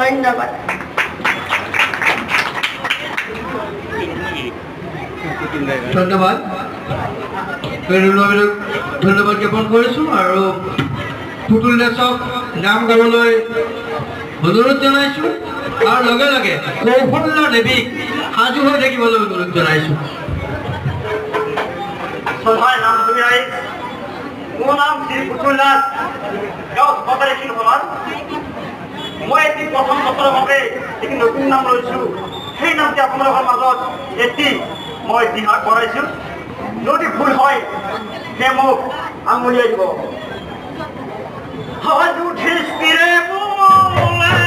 ধন্যবাদ। ধন্যবাদ ধন্যবাদ জ্ঞাপন কৰিছোঁ আৰু পুতুল দাসক নাম গাবলৈ অনুৰোধ জনাইছোঁ আৰু লগে লগে কৌশল্য দেৱীক সাজু হৈ থাকিবলৈ অনুৰোধ জনাইছোঁ। শ্ৰদ্ধাৰ নাম ধৰি আহি মোৰ নাম শ্ৰী পুতুল দাস, গাঁও সভাপতি সমান। মই এটি প্ৰথম বছৰৰ বাবে এটি নতুন নাম লৈছোঁ। সেই নামটি আপোনালোকৰ মাজত এটি মই দিহা কৰাইছোঁ। যদি ভুল হয় তে মোক আঙুলিয়াই দিব।